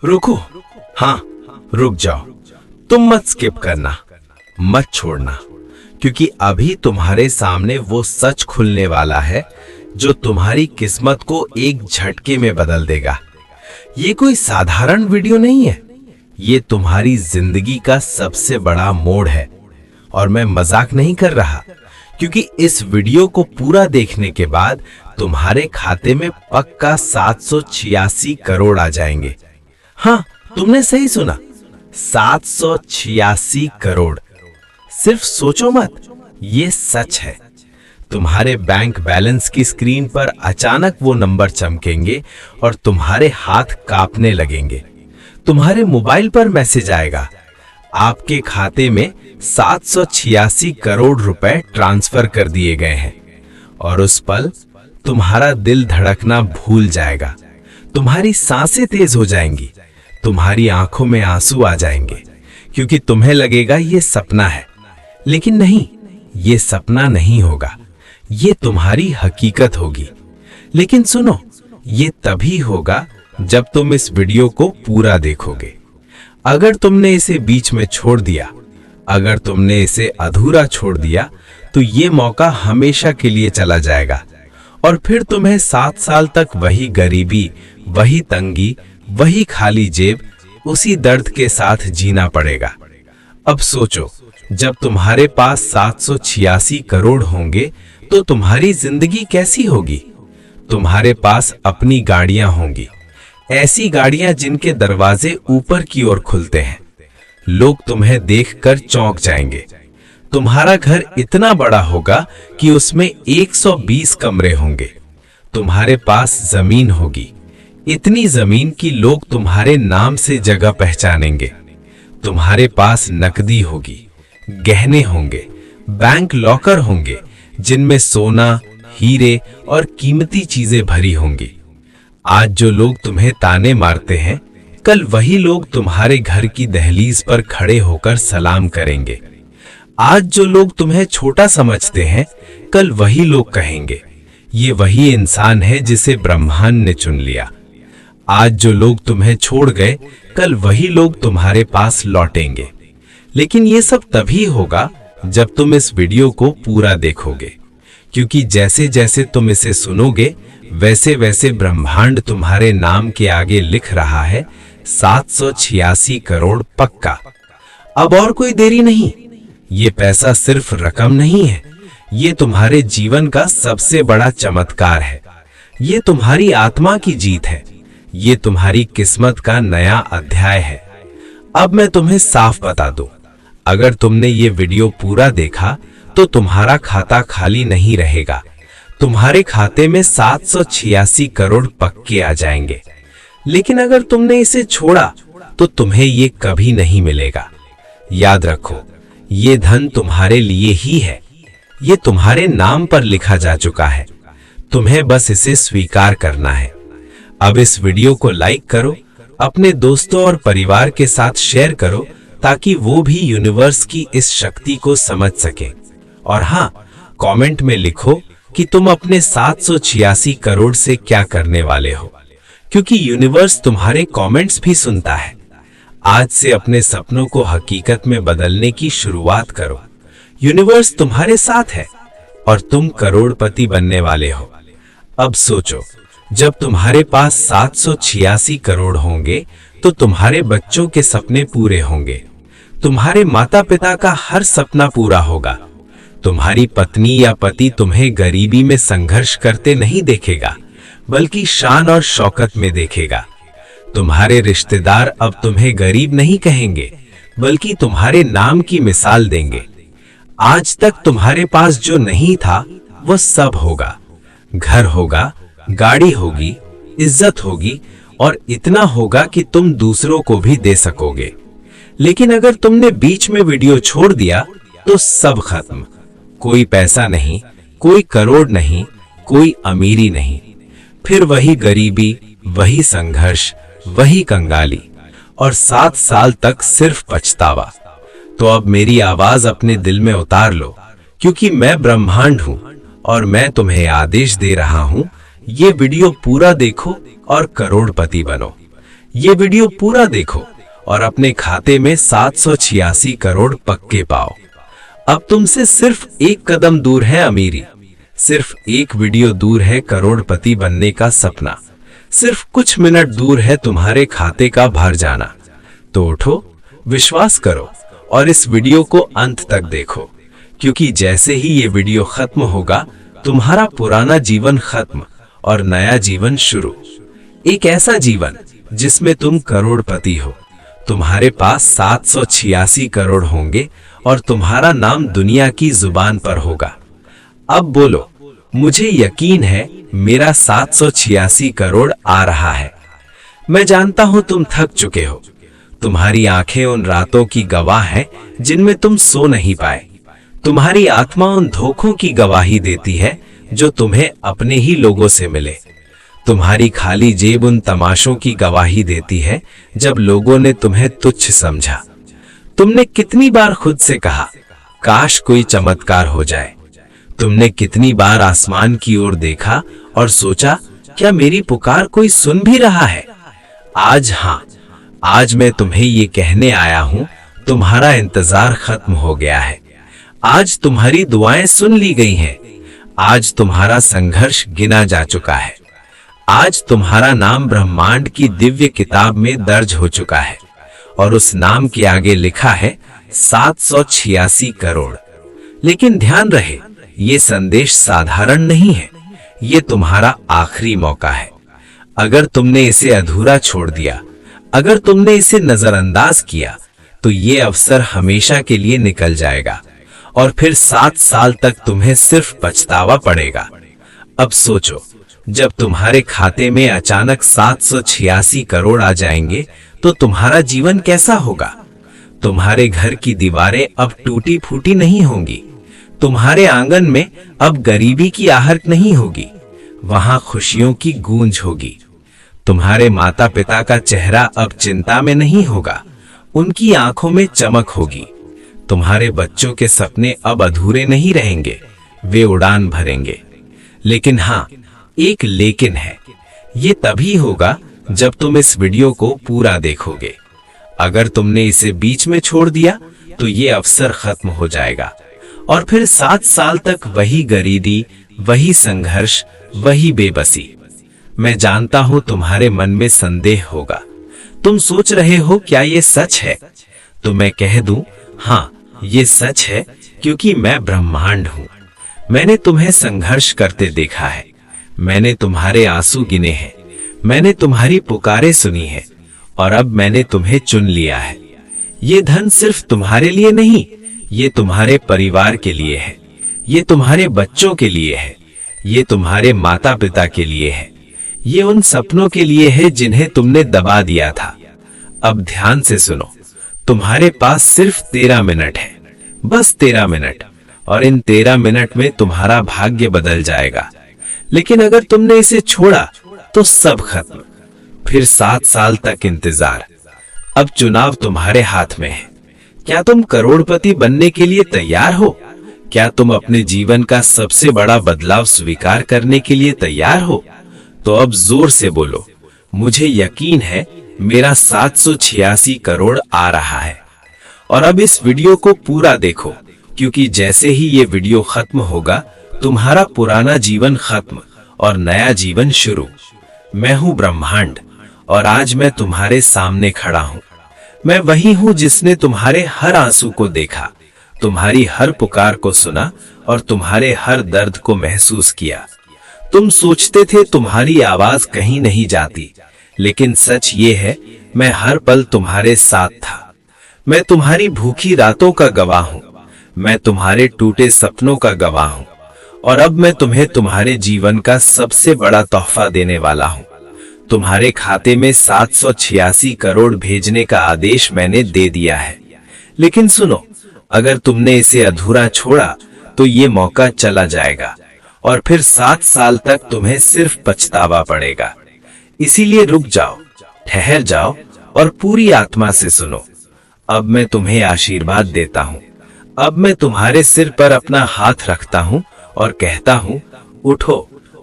रुको, हाँ, रुक जाओ। तुम मत स्किप करना, मत छोड़ना, क्योंकि अभी तुम्हारे सामने वो सच खुलने वाला है जो तुम्हारी किस्मत को एक झटके में बदल देगा। ये कोई साधारण वीडियो नहीं है, ये तुम्हारी जिंदगी का सबसे बड़ा मोड़ है। और मैं मजाक नहीं कर रहा, क्योंकि इस वीडियो को पूरा देखने के बाद तुम्हारे खाते में पक्का 786 करोड़ आ जाएंगे। हाँ, तुमने सही सुना, 786 करोड़। सिर्फ सोचो मत, ये सच है। तुम्हारे बैंक बैलेंस की स्क्रीन पर अचानक वो नंबर चमकेंगे और तुम्हारे हाथ कांपने लगेंगे। तुम्हारे मोबाइल पर मैसेज आएगा, आपके खाते में 786 करोड़ रुपए ट्रांसफर कर दिए गए हैं। और उस पल तुम्हारा दिल धड़कना भूल जाएगा, तुम्हारी सांसें तेज हो जाएंगी, तुम्हारी आंखों में आंसू आ जाएंगे, क्योंकि तुम्हें लगेगा ये सपना है। लेकिन नहीं, ये सपना नहीं होगा, ये तुम्हारी हकीकत होगी। लेकिन सुनो, ये तभी होगा जब तुम इस वीडियो को पूरा देखोगे। अगर तुमने इसे बीच में छोड़ दिया, अगर तुमने इसे अधूरा छोड़ दिया, तो ये मौका हमेशा के लिए चला जाएगा और फिर तुम्हें 7 साल तक वही गरीबी, वही तंगी, वही खाली जेब, उसी दर्द के साथ जीना पड़ेगा। अब सोचो, जब तुम्हारे पास 786 करोड़ होंगे तो तुम्हारी जिंदगी कैसी होगी? तुम्हारे पास अपनी गाड़ियां होंगी, ऐसी गाड़ियां जिनके दरवाजे ऊपर की ओर खुलते हैं। लोग तुम्हें देखकर चौंक जाएंगे। तुम्हारा घर इतना बड़ा होगा कि उसमें 120 कमरे होंगे। तुम्हारे पास जमीन होगी, इतनी जमीन कि लोग तुम्हारे नाम से जगह पहचानेंगे। तुम्हारे पास नकदी होगी, गहने होंगे, बैंक लॉकर होंगे जिनमें सोना, हीरे और कीमती चीजें भरी होंगी। आज जो लोग तुम्हें ताने मारते हैं, कल वही लोग तुम्हारे घर की दहलीज पर खड़े होकर सलाम करेंगे। आज जो लोग तुम्हें छोटा समझते हैं, कल वही लोग कहेंगे, ये वही इंसान है जिसे ब्रह्मांड ने चुन लिया। आज जो लोग तुम्हें छोड़ गए, कल वही लोग तुम्हारे पास लौटेंगे। लेकिन ये सब तभी होगा जब तुम इस वीडियो को पूरा देखोगे, क्योंकि जैसे जैसे तुम इसे सुनोगे, वैसे वैसे ब्रह्मांड तुम्हारे नाम के आगे लिख रहा है 786 करोड़ पक्का। अब और कोई देरी नहीं, ये पैसा सिर्फ रकम नहीं है, ये तुम्हारे जीवन का सबसे बड़ा चमत्कार है। ये तुम्हारी आत्मा की जीत है, ये तुम्हारी किस्मत का नया अध्याय है। अब मैं तुम्हें साफ बता दूं, अगर तुमने ये वीडियो पूरा देखा तो तुम्हारा खाता खाली नहीं रहेगा। तुम्हारे खाते में 786 करोड़ पक्के आ जाएंगे। लेकिन अगर तुमने इसे छोड़ा तो तुम्हें ये कभी नहीं मिलेगा। याद रखो, ये धन तुम्हारे लिए ही है, ये तुम्हारे नाम पर लिखा जा चुका है। तुम्हें बस इसे स्वीकार करना है। अब इस वीडियो को लाइक करो, अपने दोस्तों और परिवार के साथ शेयर करो, ताकि वो भी यूनिवर्स की इस शक्ति को समझ सकें। और हाँ, कमेंट में लिखो कि तुम अपने 786 करोड़ से क्या करने वाले हो, क्योंकि यूनिवर्स तुम्हारे कमेंट्स भी सुनता है। आज से अपने सपनों को हकीकत में बदलने की शुरुआत करो। यूनिवर्स तुम्हारे साथ है और तुम करोड़पति बनने वाले हो। अब सोचो, जब तुम्हारे पास 786 करोड़ होंगे तो तुम्हारे बच्चों के सपने पूरे होंगे, तुम्हारे माता पिता का हर सपना पूरा होगा। तुम्हारी पत्नी या पति तुम्हें गरीबी में संघर्ष करते नहीं देखेगा, बल्कि शान और शौकत में देखेगा। तुम्हारे रिश्तेदार अब तुम्हें गरीब नहीं कहेंगे, बल्कि तुम्हारे नाम की मिसाल देंगे। आज तक तुम्हारे पास जो नहीं था वो सब होगा। घर होगा, गाड़ी होगी, इज्जत होगी और इतना होगा कि तुम दूसरों को भी दे सकोगे। लेकिन अगर तुमने बीच में वीडियो छोड़ दिया तो सब खत्म। कोई पैसा नहीं, कोई करोड़ नहीं, कोई अमीरी नहीं, फिर वही गरीबी, वही संघर्ष, वही कंगाली और 7 साल तक सिर्फ पछतावा। तो अब मेरी आवाज अपने दिल में उतार लो, क्योंकि मैं ब्रह्मांड हूं और मैं तुम्हें आदेश दे रहा हूं, ये वीडियो पूरा देखो और करोड़पति बनो। ये वीडियो पूरा देखो और अपने खाते में 786 करोड़ पक्के पाओ। अब तुमसे सिर्फ एक कदम दूर है अमीरी, सिर्फ एक वीडियो दूर है करोड़पति बनने का सपना, सिर्फ कुछ मिनट दूर है तुम्हारे खाते का भर जाना। तो उठो, विश्वास करो और इस वीडियो को अंत तक देखो, क्योंकि जैसे ही ये वीडियो खत्म होगा तुम्हारा पुराना जीवन खत्म और नया जीवन शुरू। एक ऐसा जीवन जिसमें तुम करोड़पति हो, तुम्हारे पास 786 करोड़ होंगे और तुम्हारा नाम दुनिया की जुबान पर होगा। अब बोलो, मुझे यकीन है मेरा 786 करोड़ आ रहा है। मैं जानता हूं तुम थक चुके हो, तुम्हारी आंखें उन रातों की गवाह हैं जिनमें तुम सो नहीं पाए, तुम्हारी आत्मा उन धोखों की गवाही देती है जो तुम्हें अपने ही लोगों से मिले, तुम्हारी खाली जेब उन तमाशों की गवाही देती है जब लोगों ने तुम्हें तुच्छ समझा। तुमने कितनी बार खुद से कहा काश कोई चमत्कार हो जाए, तुमने कितनी बार आसमान की ओर देखा और सोचा क्या मेरी पुकार कोई सुन भी रहा है। आज मैं तुम्हें ये कहने आया हूं, तुम्हारा इंतजार खत्म हो गया है। आज तुम्हारी दुआएं सुन ली गई हैं, आज तुम्हारा संघर्ष गिना जा चुका है, आज तुम्हारा नाम ब्रह्मांड की दिव्य किताब में दर्ज हो चुका है और उस नाम के आगे लिखा है 786 करोड़। लेकिन ध्यान रहे, ये संदेश साधारण नहीं है, ये तुम्हारा आखिरी मौका है। अगर तुमने इसे अधूरा छोड़ दिया, अगर तुमने इसे नजरअंदाज किया, तो ये अवसर हमेशा के लिए निकल जाएगा और फिर 7 साल तक तुम्हें सिर्फ पछतावा पड़ेगा। अब सोचो, जब तुम्हारे खाते में अचानक 786 करोड़ आ जाएंगे तो तुम्हारा जीवन कैसा होगा। तुम्हारे घर की दीवारें अब टूटी फूटी नहीं होंगी, तुम्हारे आंगन में अब गरीबी की आहट नहीं होगी, वहां खुशियों की गूंज होगी। तुम्हारे माता पिता का चेहरा अब चिंता में नहीं होगा, उनकी आंखों में चमक होगी। तुम्हारे बच्चों के सपने अब अधूरे नहीं रहेंगे, वे उड़ान भरेंगे। लेकिन हाँ, एक लेकिन है, ये तभी होगा जब तुम इस वीडियो को पूरा देखोगे। अगर तुमने इसे बीच में छोड़ दिया तो ये अवसर खत्म हो जाएगा और फिर 7 साल तक वही गरीबी, वही संघर्ष, वही बेबसी। मैं जानता हूं तुम्हारे मन में संदेह होगा, तुम सोच रहे हो क्या ये सच है। तो मैं कह दूं, हाँ ये सच है, क्योंकि मैं ब्रह्मांड हूं। मैंने तुम्हें संघर्ष करते देखा है, मैंने तुम्हारे आंसू गिने हैं, मैंने तुम्हारी पुकारें सुनी है और अब मैंने तुम्हें चुन लिया है। ये धन सिर्फ तुम्हारे लिए नहीं, ये तुम्हारे परिवार के लिए है, ये तुम्हारे बच्चों के लिए है, ये तुम्हारे माता पिता के लिए है, ये उन सपनों के लिए है जिन्हें तुमने दबा दिया था। अब ध्यान से सुनो, तुम्हारे पास सिर्फ 13 मिनट है, बस 13 मिनट, और इन 13 मिनट में तुम्हारा भाग्य बदल जाएगा। लेकिन अगर तुमने इसे छोड़ा तो सब खत्म, फिर 7 साल तक इंतजार। अब चुनाव तुम्हारे हाथ में है। क्या तुम करोड़पति बनने के लिए तैयार हो? क्या तुम अपने जीवन का सबसे बड़ा बदलाव स्वीकार करने के लिए तैयार हो? तो अब जोर से बोलो, मुझे यकीन है मेरा 786 करोड़ आ रहा है। और अब इस वीडियो को पूरा देखो, क्योंकि जैसे ही ये वीडियो खत्म होगा तुम्हारा पुराना जीवन खत्म और नया जीवन शुरू। मैं हूं ब्रह्मांड और आज मैं तुम्हारे सामने खड़ा हूं। मैं वही हूं जिसने तुम्हारे हर आंसू को देखा, तुम्हारी हर पुकार को सुना और तुम्हारे हर दर्द को महसूस किया। तुम सोचते थे तुम्हारी आवाज कहीं नहीं जाती, लेकिन सच ये है मैं हर पल तुम्हारे साथ था। मैं तुम्हारी भूखी रातों का गवाह हूं, मैं तुम्हारे टूटे सपनों का गवाह हूं और अब मैं तुम्हें तुम्हारे जीवन का सबसे बड़ा तोहफा देने वाला हूं। तुम्हारे खाते में 786 करोड़ भेजने का आदेश मैंने दे दिया है। लेकिन सुनो, अगर तुमने इसे अधूरा छोड़ा तो ये मौका चला जाएगा और फिर 7 साल तक तुम्हें सिर्फ पछतावा पड़ेगा। इसीलिए रुक जाओ, ठहर जाओ और पूरी आत्मा से सुनो। अब मैं तुम्हें आशीर्वाद देता हूँ। अब मैं तुम्हारे सिर पर अपना हाथ रखता हूँ और कहता हूँ, उठो,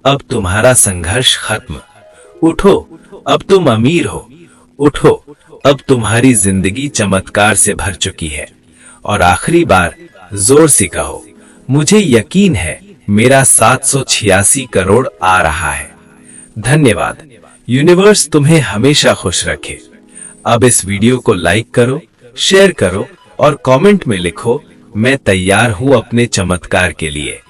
अब तुम्हारा संघर्ष खत्म। उठो, अब तुम अमीर हो। उठो, अब तुम्हारी जिंदगी चमत्कार से भर चुकी है। और आखिरी बार जोर से कहो, मुझे यकीन है मेरा 786 करोड़ आ रहा है। धन्यवाद। यूनिवर्स तुम्हें हमेशा खुश रखे। अब इस वीडियो को लाइक करो, शेयर करो और कमेंट में लिखो, मैं तैयार हूं अपने चमत्कार के लिए।